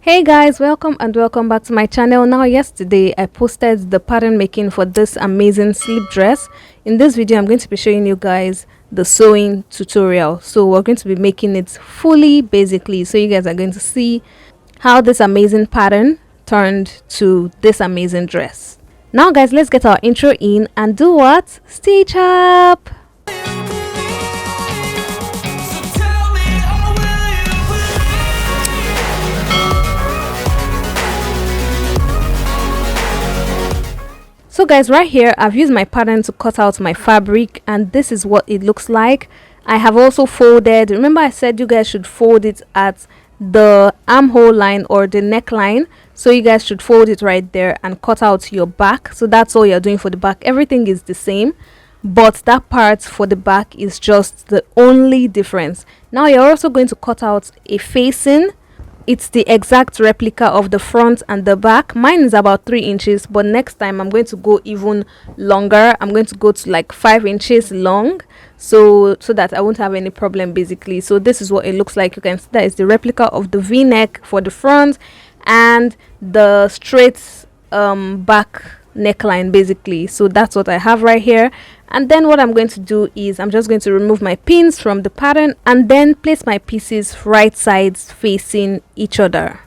Hey guys, welcome and welcome back to my channel. Now yesterday I posted the pattern making for this amazing slip dress. In this video I'm going to be showing you guys the sewing tutorial. So we're going to be making it fully basically, so you guys are going to see how this amazing pattern turned to this amazing dress. Now guys, let's get our intro in and do what? Stitch up! So guys, right here I've used my pattern to cut out my fabric, and this is what it looks like. I have also folded. Remember I said you guys should fold it at the armhole line or the neckline, so you guys should fold it right there and cut out your back. So that's all you're doing for the back. Everything is the same, but that part for the back is just the only difference. Now you're also going to cut out a facing. It's the exact replica of the front and the back. Mine is about 3 inches, but next time I'm going to go even longer. I'm going to go to like 5 inches long, so that I won't have any problem basically. So this is what it looks like. You can see that is the replica of the v-neck for the front and the straight back neckline basically. So that's what I have right here. And then what I'm going to do is I'm just going to remove my pins from the pattern and then place my pieces right sides facing each other.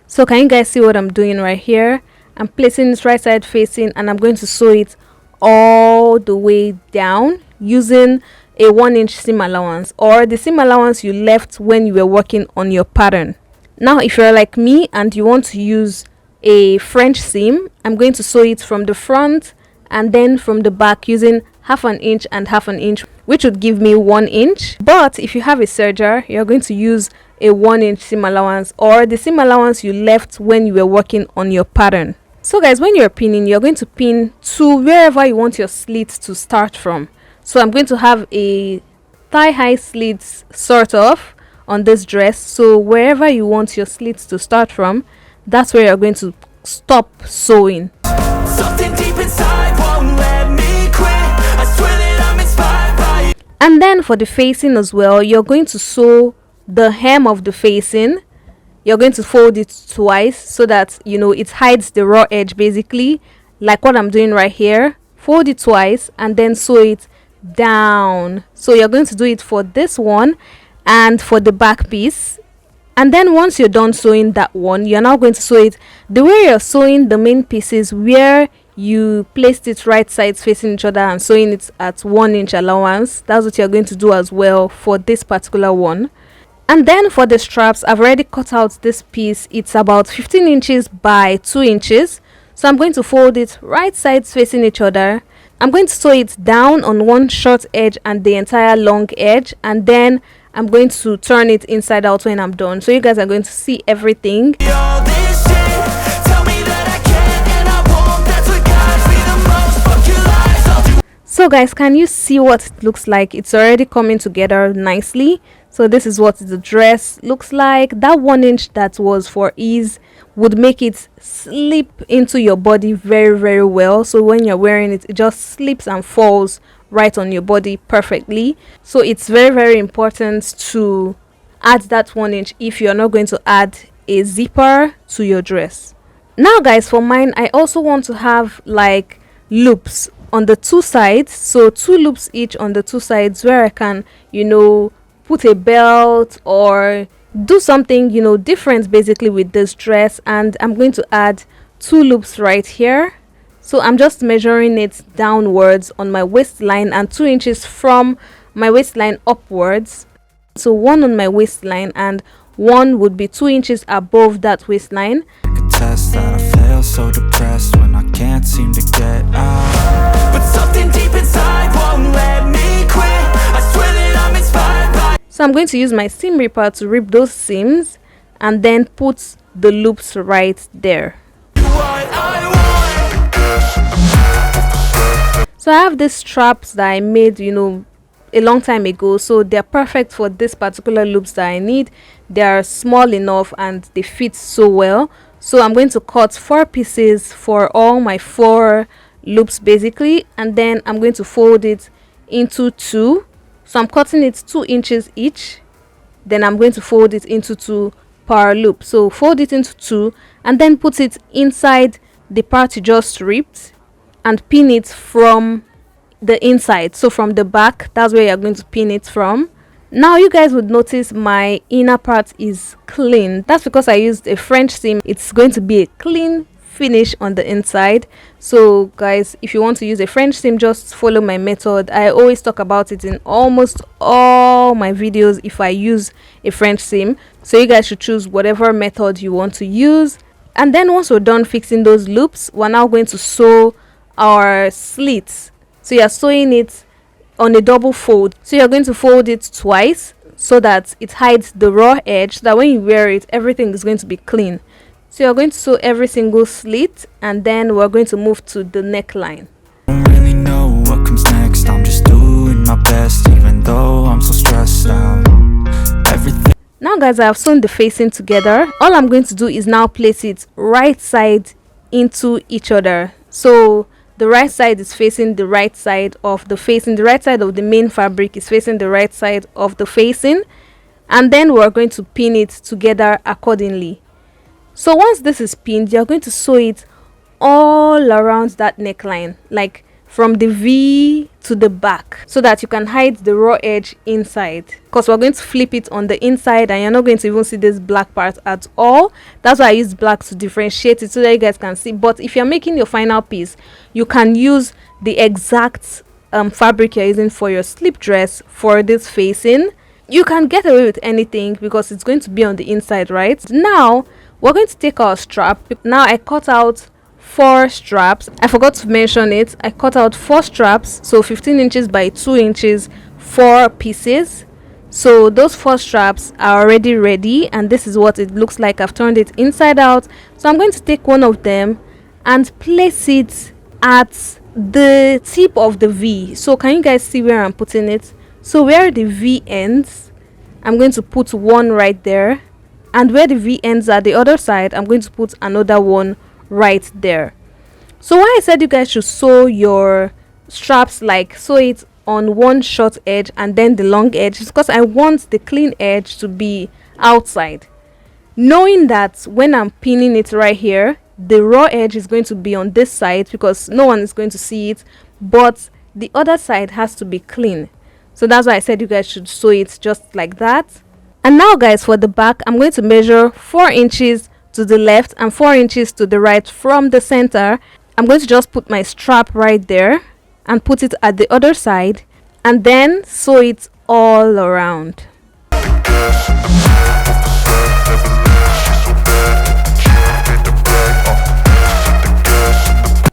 So can you guys see what I'm doing right here? I'm placing this right side facing and I'm going to sew it all the way down using a 1-inch seam allowance, or the seam allowance you left when you were working on your pattern. Now if you're like me and you want to use a French seam, I'm going to sew it from the front and then from the back using 1/2 inch and 1/2 inch, which would give me 1 inch. But if you have a serger, you're going to use a 1-inch seam allowance, or the seam allowance you left when you were working on your pattern. So guys, when you're pinning, you're going to pin to wherever you want your slits to start from. So I'm going to have a thigh-high slits sort of on this dress. So wherever you want your slits to start from, that's where you're going to stop sewing. Something deep inside won't let me quit. I swear that I'm inspired by it. And then for the facing as well, you're going to sew the hem of the facing. You're going to fold it twice so that it hides the raw edge basically, like what I'm doing right here. Fold it twice and then sew it down. So you're going to do it for this one and for the back piece. And then once you're done sewing that one, you're now going to sew it the way you're sewing the main pieces, where you placed it right sides facing each other and sewing it at 1-inch allowance. That's what you're going to do as well for this particular one. And then for the straps, I've already cut out this piece. It's about 15 inches by 2 inches. So I'm going to fold it right sides facing each other. I'm going to sew it down on one short edge and the entire long edge, and then I'm going to turn it inside out when I'm done. So you guys are going to see everything. So guys, can you see what it looks like? It's already coming together nicely. So this is what the dress looks like. That 1 inch that was for ease would make it slip into your body very, very well. So when you're wearing it, it just slips and falls right on your body perfectly. So it's very, very important to add that 1 inch if you're not going to add a zipper to your dress. Now guys, for mine, I also want to have like loops on the 2 sides. So 2 loops each on the 2 sides, where I can put a belt or do something different basically with this dress. And I'm going to add 2 loops right here. So I'm just measuring it downwards on my waistline and 2 inches from my waistline upwards. So 1 on my waistline and 1 would be 2 inches above that waistline. That I feel so depressed when I can't seem to get out. But something deep inside won't let me quit. I swear that I'm inspired by. So I'm going to use my seam ripper to rip those seams and then put the loops right there. So I have these straps that I made a long time ago, so they're perfect for this particular loops that I need. They are small enough and they fit so well. So I'm going to cut 4 pieces for all my 4 loops basically, and then I'm going to fold it into 2. So I'm cutting it 2 inches each, then I'm going to fold it into 2 per loop. So fold it into 2 and then put it inside the part you just ripped and pin it from the inside. So from the back, that's where you're going to pin it from. Now you guys would notice my inner part is clean. That's because I used a French seam. It's going to be a clean finish on the inside. So guys, if you want to use a French seam, just follow my method. I always talk about it in almost all my videos if I use a French seam. So you guys should choose whatever method you want to use. And then once we're done fixing those loops, we're now going to sew our slits. So you're sewing it on a double fold. So you're going to fold it twice so that it hides the raw edge, so that when you wear it, everything is going to be clean. So you're going to sew every single slit, and then we're going to move to the neckline. I don't really know what comes next. I'm just doing my best, even though I'm so stressed out. Everything. Now guys, I have sewn the facing together. All I'm going to do is now place it right side into each other. So the right side is facing the right side of the facing. The right side of the main fabric is facing the right side of the facing. And then we're going to pin it together accordingly. So once this is pinned, you're going to sew it all around that neckline, like from the V to the back, so that you can hide the raw edge inside, because we're going to flip it on the inside and you're not going to even see this black part at all. That's why I use black to differentiate it so that you guys can see. But if you're making your final piece, you can use the exact fabric you're using for your slip dress for this facing. You can get away with anything because it's going to be on the inside, right? Now we're going to take our strap. Now I cut out 4 straps. I forgot to mention it. I cut out 4 straps, so 15 inches by 2 inches, 4 pieces. So those 4 straps are already ready, and this is what it looks like. I've turned it inside out. So I'm going to take one of them and place it at the tip of the V. So can you guys see where I'm putting it? So where the V ends, I'm going to put one right there, and where the V ends at the other side, I'm going to put another one right there. So why I said you guys should sew your straps, like sew it on one short edge and then the long edge, is because I want the clean edge to be outside, knowing that when I'm pinning it right here, the raw edge is going to be on this side because no one is going to see it, but the other side has to be clean. So that's why I said you guys should sew it just like that. And now guys, for the back, I'm going to measure 4 inches to the left and 4 inches to the right from the center. I'm going to just put my strap right there and put it at the other side, and then sew it all around.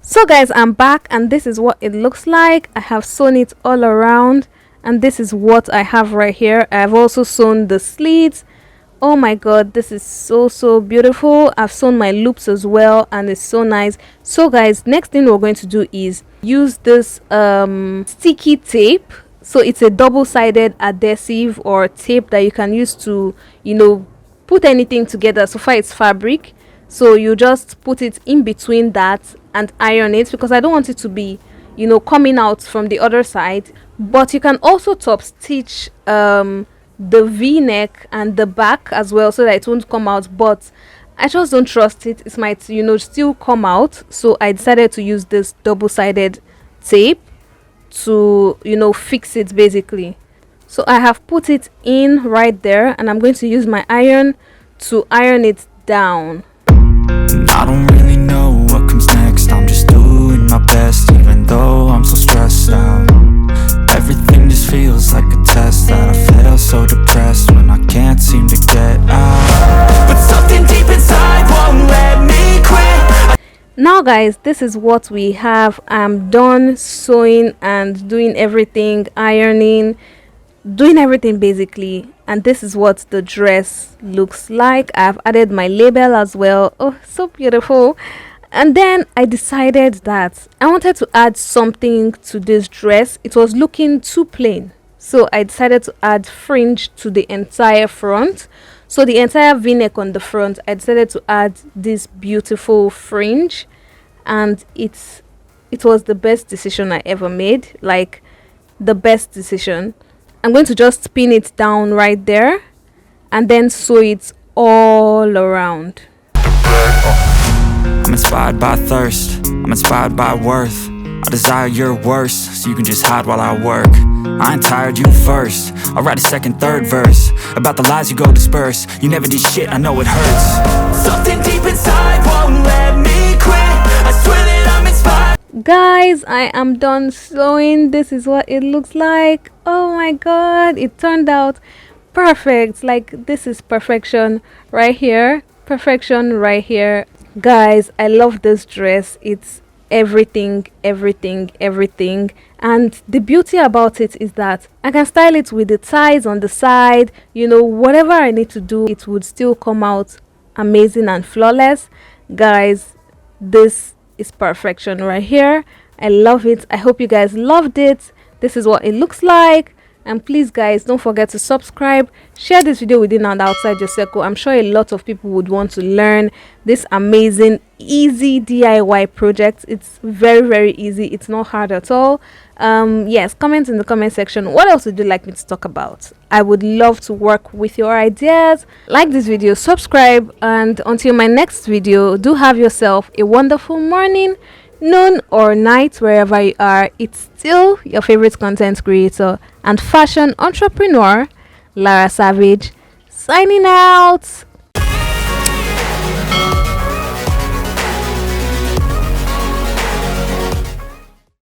So guys, I'm back and this is what it looks like. I have sewn it all around, and this is what I have right here. I've also sewn the slits. Oh my god, this is so beautiful. I've sewn my loops as well, and it's so nice. So guys, next thing we're going to do is use this sticky tape. So it's a double-sided adhesive or tape that you can use to, you know, put anything together. So far it's fabric, so you just put it in between that and iron it, because I don't want it to be, you know, coming out from the other side. But you can also top stitch the V-neck and the back as well, so that it won't come out, but I just don't trust it. It might, you know, still come out. So I decided to use this double-sided tape to, you know, fix it basically. So I have put it in right there, and I'm going to use my iron to iron it down. I don't really know what comes next. I'm just doing my best, even though I'm so stressed out. Everything just feels like a test that I fail, so depressed when I can't seem to get out. But something deep inside won't let me quit. Now guys, this is what we have. I'm done sewing and doing everything, ironing, doing everything basically, and this is what the dress looks like. I've added my label as well. Oh, so beautiful. And then I decided that I wanted to add something to this dress. It was looking too plain, so I decided to add fringe to the entire front. So the entire v-neck on the front, I decided to add this beautiful fringe, and it was the best decision I ever made, like the best decision. I'm going to just pin it down right there and then sew it all around. I'm inspired by thirst, I'm inspired by worth. I desire your worst, so you can just hide while I work. I ain't tired, you first. I'll write a second, third verse about the lies you go disperse. You never did shit, I know it hurts. Something deep inside won't let me quit. I swear that I'm inspired. Guys, I am done sewing. This is what it looks like. Oh my god, it turned out perfect. Like, this is perfection right here, perfection right here. Guys, I love this dress. It's everything, everything, everything. And the beauty about it is that I can style it with the ties on the side, you know, whatever I need to do, it would still come out amazing and flawless. Guys, this is perfection right here. I love it. I hope you guys loved it. This is what it looks like. And please guys, don't forget to subscribe, share this video within and outside your circle. I'm sure a lot of people would want to learn this amazing easy DIY project. It's very, very easy. It's not hard at all. Yes, comment in the comment section what else would you like me to talk about. I would love to work with your ideas. Like this video, subscribe, and until my next video, do have yourself a wonderful morning, noon or night, wherever you are. It's still your favorite content creator and fashion entrepreneur, Lara Savage, signing out.